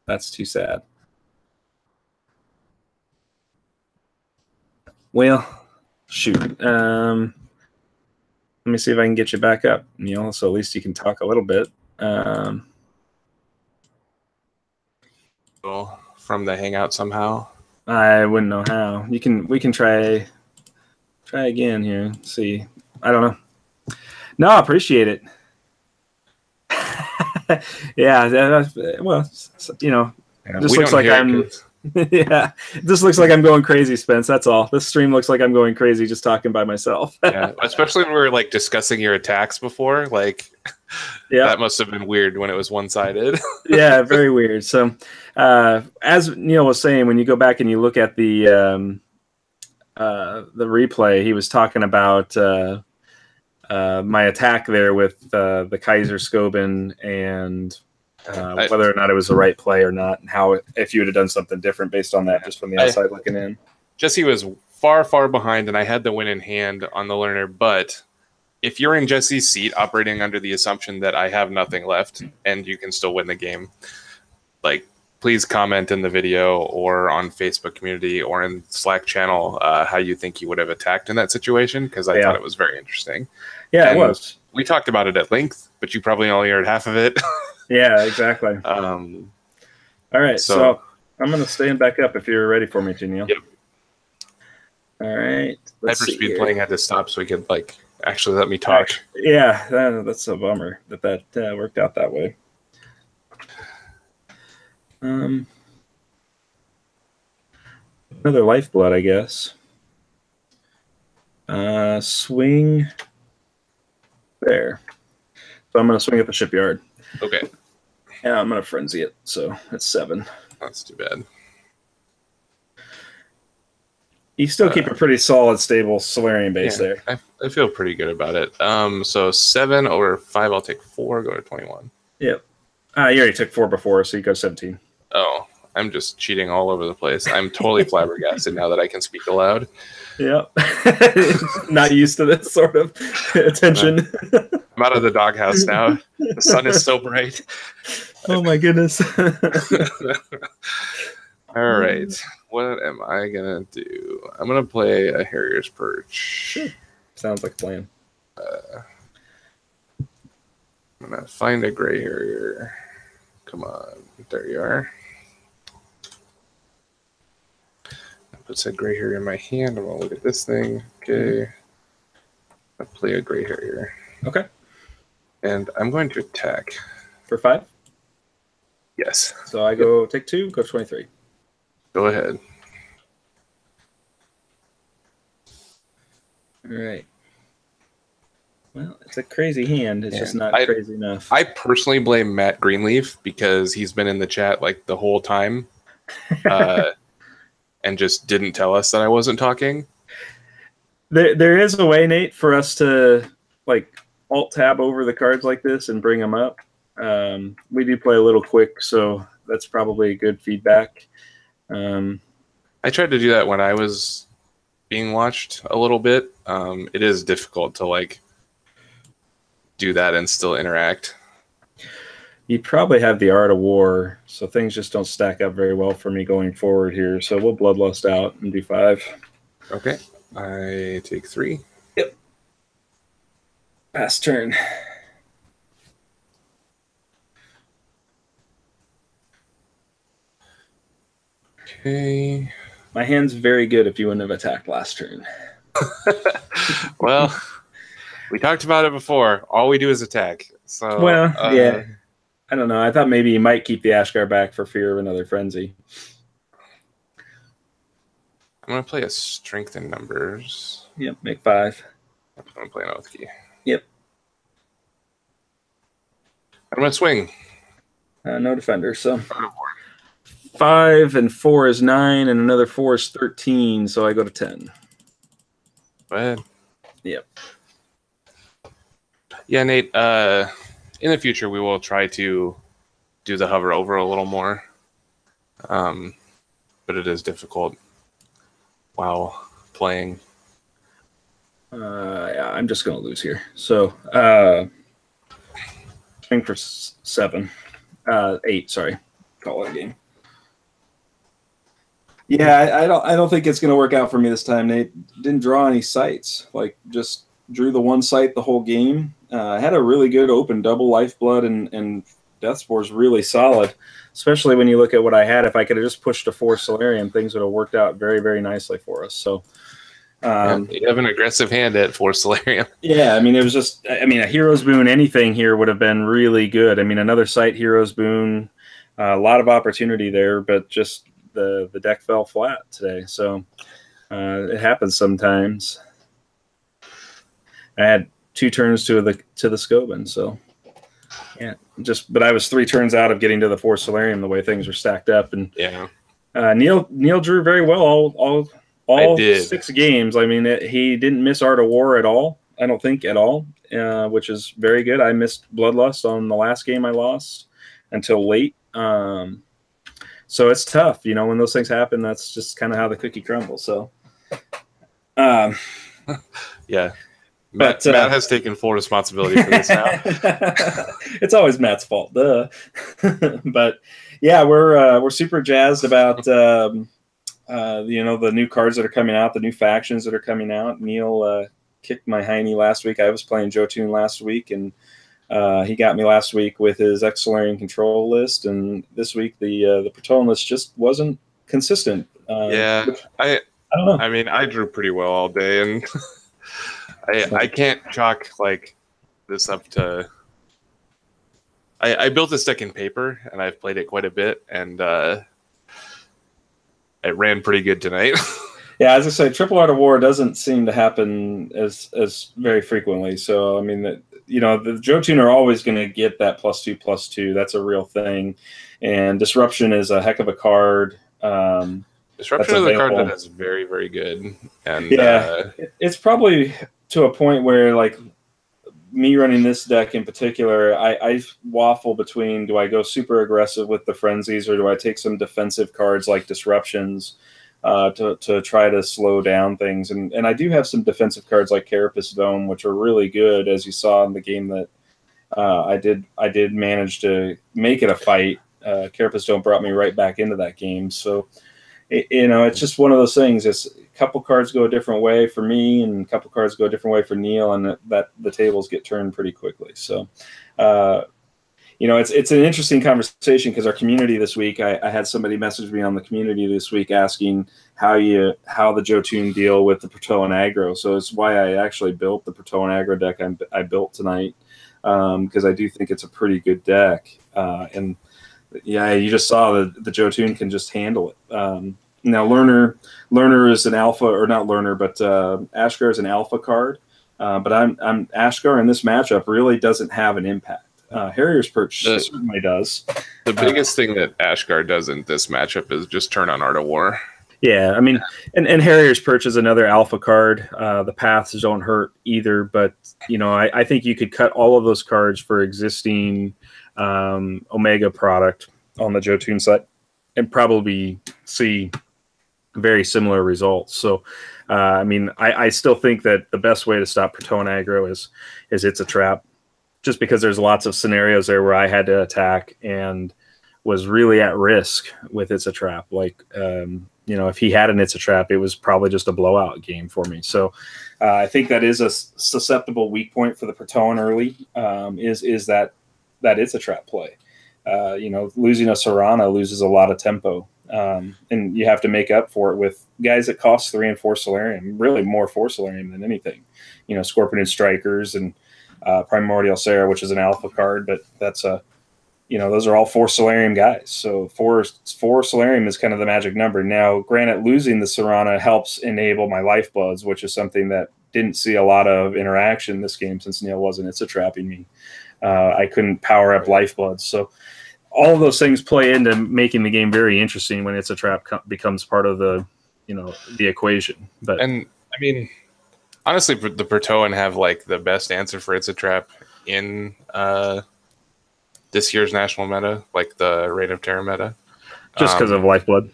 That's too sad. Well, shoot. Let me see if I can get you back up, Neil, so at least you can talk a little bit. From the hangout somehow. I wouldn't know how. We can try again here. See. I don't know. No, I appreciate it. Yeah, well, just looks like I'm. Yeah, this looks like I'm going crazy, Spence. That's all. This stream looks like I'm going crazy just talking by myself. Yeah, especially when we were like discussing your attacks before. Like, yeah, that must have been weird when it was one-sided. Yeah, very weird. So, as Neil was saying, when you go back and you look at the replay, he was talking about my attack there with the Kaiser Scobin and. Whether or not it was the right play or not, and how if you would have done something different based on that, just from the outside looking in. Jesse was far behind, and I had the win in hand on the learner. But if you're in Jesse's seat, operating under the assumption that I have nothing left and you can still win the game, like please comment in the video or on Facebook community or in Slack channel how you think you would have attacked in that situation, because I thought it was very interesting. Yeah, and it was. We talked about it at length, but you probably only heard half of it. Yeah, exactly. All right, so I'm going to stand back up if you're ready for me, Neil. Yep. All right. Hyperspeed playing had to stop so we could like actually let me talk. Yeah, that's a bummer that worked out that way. Another lifeblood, I guess. Swing there. So I'm going to swing at the shipyard. Okay. Yeah, I'm going to frenzy it. So it's 7. That's too bad. You still keep a pretty solid, stable Solarian base there. I feel pretty good about it. So 7 over 5, I'll take 4, go to 21. Yep. You already took 4 before, so you go 17. Oh, I'm just cheating all over the place. I'm totally flabbergasted now that I can speak aloud. Yep. Not used to this sort of attention. I'm out of the doghouse now. The sun is so bright. Oh my goodness. All right. What am I going to do? I'm going to play a Harrier's Perch. Sure. Sounds like a plan. I'm going to find a Gray Harrier. Come on. There you are. Puts a Gray Harrier in my hand. I'm going to look at this thing. Okay. I play a Gray Harrier. Okay. And I'm going to attack. For 5? Yes. So I go take 2, go 23. Go ahead. All right. Well, it's a crazy hand. It's just not crazy enough. I personally blame Matt Greenleaf because he's been in the chat like the whole time. And just didn't tell us that I wasn't talking. There is a way, Nate, for us to like alt-tab over the cards like this and bring them up. We do play a little quick, so that's probably good feedback. I tried to do that when I was being watched a little bit. It is difficult to like do that and still interact. You probably have the Art of War, so things just don't stack up very well for me going forward here. So we'll Bloodlust out and do 5. Okay. I take 3. Yep. Pass turn. Okay. My hand's very good if you wouldn't have attacked last turn. Well, we talked about it before. All we do is attack. So well, yeah. I don't know. I thought maybe you might keep the Ashgar back for fear of another frenzy. I'm going to play a strength in numbers. Yep, make 5. I'm going to play an Oath Key. Yep. I'm going to swing. No defender, so 5 and 4 is 9, and another 4 is 13, so I go to 10. Go ahead. Yep. Yeah, Nate, in the future, we will try to do the hover over a little more. But it is difficult while playing. Yeah, I'm just going to lose here. So, swing for 7. 8, sorry. Call it a game. Yeah, I don't think it's going to work out for me this time, Nate. Didn't draw any sights. Like, just drew the one sight the whole game. Had a really good open double lifeblood, and Death Spore's really solid, especially when you look at what I had. If I could have just pushed a 4 Solarium, things would have worked out very, very nicely for us. So, you have an aggressive hand at 4 Solarium. Yeah, I mean, it was just, I mean, a Hero's Boon, anything here would have been really good. I mean, another sight Hero's Boon, a lot of opportunity there, but just the deck fell flat today. So it happens sometimes. I had 2 turns to the Scobin, so yeah, but I was 3 turns out of getting to the 4 Solarium the way things were stacked up, and yeah, Neil drew very well all 6 games. I mean, he didn't miss Art of War at all. I don't think at all, which is very good. I missed Bloodlust on the last game I lost until late. So it's tough, you know, when those things happen. That's just kind of how the cookie crumbles. So, yeah. Matt has taken full responsibility for this now. It's always Matt's fault, duh. But yeah, we're super jazzed about you know, the new cards that are coming out, the new factions that are coming out. Neil kicked my hiney last week. I was playing Jotun last week, and he got me last week with his X-Solarian control list, and this week the Proton list just wasn't consistent. Yeah, I don't know. I mean, I drew pretty well all day, and I can't chalk like this up to. I built this deck in paper, and I've played it quite a bit, and it ran pretty good tonight. Yeah, as I say, Triple Art of War doesn't seem to happen as very frequently. So I mean, the Jotun are always going to get that +2/+2. That's a real thing, and Disruption is a heck of a card. Disruption is a card that is very, very good, and yeah, it's probably to a point where like me running this deck in particular, I waffle between, do I go super aggressive with the frenzies or do I take some defensive cards like Disruptions to try to slow down things? And I do have some defensive cards like Carapace Dome, which are really good, as you saw in the game that I did manage to make it a fight. Carapace Dome brought me right back into that game. So, it's just one of those things. It's a couple cards go a different way for me, and a couple cards go a different way for Neil, and that the tables get turned pretty quickly. So, it's an interesting conversation because our community this week, I had somebody message me on the community this week asking how the Jotun deal with the Protoan aggro. So it's why I actually built the Protoan aggro deck I built tonight, because I do think it's a pretty good deck. And yeah, you just saw the Jotun can just handle it. Now Learner is an alpha, or not Learner, but Ashgar is an alpha card. But I'm Ashgar in this matchup really doesn't have an impact. Harrier's Perch certainly does. The biggest thing that Ashgar does in this matchup is just turn on Art of War. Yeah, I mean, and Harrier's Perch is another alpha card. The paths don't hurt either, but I think you could cut all of those cards for existing Omega product on the Jotun side and probably see very similar results. So, I mean, I still think that the best way to stop Protoan aggro is It's a Trap, just because there's lots of scenarios there where I had to attack and was really at risk with It's a Trap. Like, if he had an It's a Trap, it was probably just a blowout game for me. So I think that is a susceptible weak point for the Protoan early, is that It's a Trap play. Losing a Serana loses a lot of tempo. And you have to make up for it with guys that cost 3 and 4 Solarium, really more 4 Solarium than anything. Scorpion Strikers and Primordial Sarah, which is an alpha card, but that's those are all 4 Solarium guys. So 4 Solarium is kind of the magic number. Now, granted, losing the Serana helps enable my Lifebloods, which is something that didn't see a lot of interaction this game since Neil wasn't It's a Trapping me. I couldn't power up Lifebloods. So all of those things play into making the game very interesting when It's a Trap becomes part of the equation. But I mean, honestly, the Protoan have like the best answer for It's a Trap in this year's national meta, like the Reign of Terror meta. Just because of Lifeblood.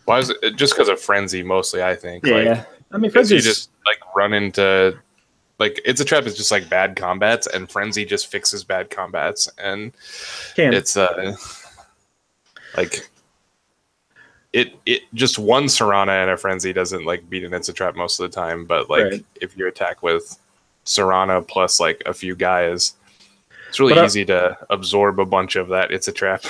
Why is it just because of Frenzy mostly? I think. Yeah, like, I mean, Frenzy just like run into. Like, It's a Trap is just like bad combats, and Frenzy just fixes bad combats, and it's like it just one Serana and a Frenzy doesn't like beat an It's a Trap most of the time, but like if you attack with Serana plus like a few guys, it's really easy to absorb a bunch of that It's a Trap.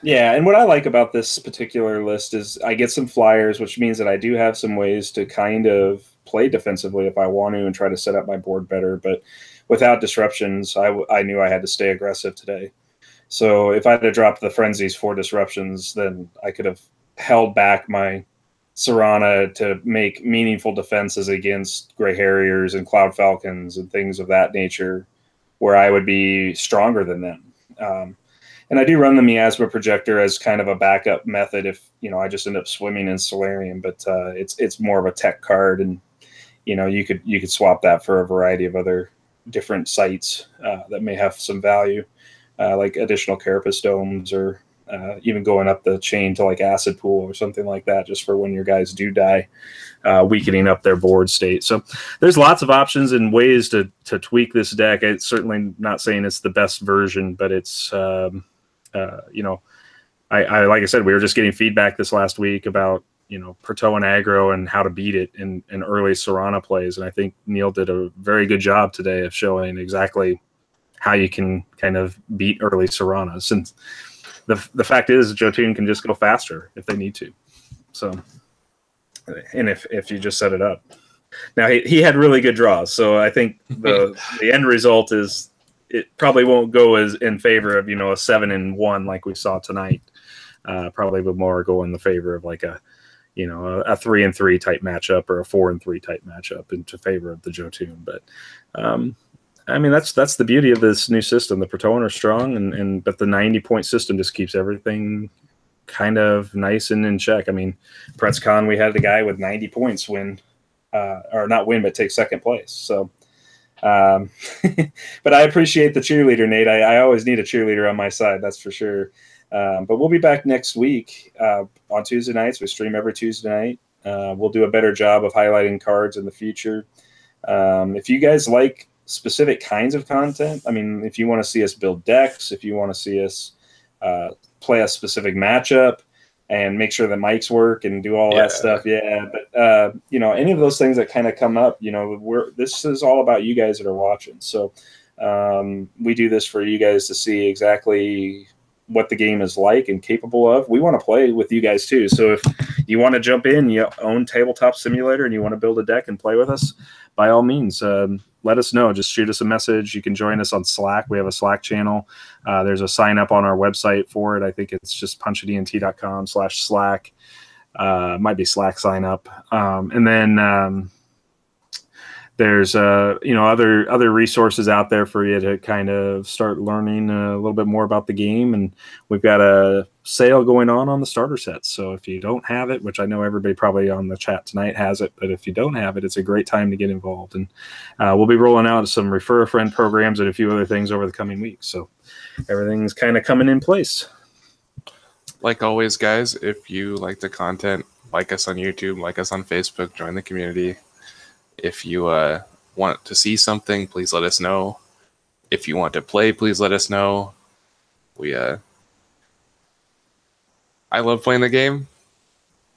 Yeah, and what I like about this particular list is I get some flyers, which means that I do have some ways to kind of play defensively if I want to and try to set up my board better. But without disruptions, I knew I had to stay aggressive today. So if I had to drop the frenzies for disruptions, then I could have held back my Serana to make meaningful defenses against Grey Harriers and Cloud Falcons and things of that nature where I would be stronger than them. And I do run the Miasma Projector as kind of a backup method if, I just end up swimming in Solarium, but it's more of a tech card, and you could swap that for a variety of other different sites that may have some value, like additional Carapace Domes, or even going up the chain to like Acid Pool or something like that, just for when your guys do die, weakening up their board state. So there's lots of options and ways to tweak this deck. It's certainly not saying it's the best version, but it's I like I said, we were just getting feedback this last week about Protoan aggro and how to beat it in early Serana plays, and I think Neil did a very good job today of showing exactly how you can kind of beat early Serana. Since the fact is, Jotun can just go faster if they need to. So, and if you just set it up. Now he had really good draws, so I think the end result is it probably won't go as in favor of, you know, a 7-1 like we saw tonight. Probably would more go in the favor of like a, you know, a 3-3 type matchup or a 4-3 type matchup into favor of the Jotun. But I mean, that's the beauty of this new system. The Protoan are strong, but the 90-point system just keeps everything kind of nice and in check. I mean, PretzCon, we had the guy with 90 points win, or not win, but take second place. So, but I appreciate the cheerleader, Nate. I always need a cheerleader on my side, that's for sure. But we'll be back next week on Tuesday nights. We stream every Tuesday night. We'll do a better job of highlighting cards in the future. If you guys like specific kinds of content, I mean, if you want to see us build decks, if you want to see us play a specific matchup and make sure the mics work and do all that stuff, but you know, any of those things that kind of come up, you know, this is all about you guys that are watching. So we do this for you guys to see exactly what the game is like and capable of. We want to play with you guys too. So if you want to jump in, you own Tabletop Simulator and you want to build a deck and play with us, by all means, let us know. Just shoot us a message. You can join us on Slack. We have a Slack channel. There's a sign up on our website for it. I think it's just punchadnt.com/Slack. Might be Slack sign up. And then there's you know, other resources out there for you to kind of start learning a little bit more about the game. And we've got a sale going on the starter sets. So if you don't have it, which I know everybody probably on the chat tonight has it, but if you don't have it, it's a great time to get involved. And we'll be rolling out some refer a friend programs and a few other things over the coming weeks. So everything's kind of coming in place. Like always, guys, if you like the content, like us on YouTube, like us on Facebook, join the community. If you want to see something, please let us know. If you want to play, please let us know. I love playing the game,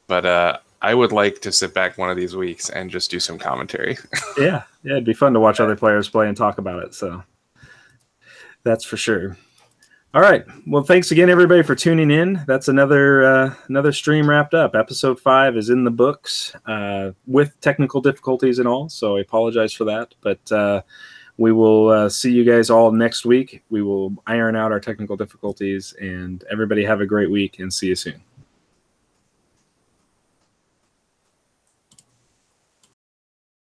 but I would like to sit back one of these weeks and just do some commentary. Yeah, it'd be fun to watch other players play and talk about it. So that's for sure. All right. Well, thanks again, everybody, for tuning in. That's another stream wrapped up. Episode 5 is in the books with technical difficulties and all, so I apologize for that. But we will see you guys all next week. We will iron out our technical difficulties, and everybody have a great week, and see you soon.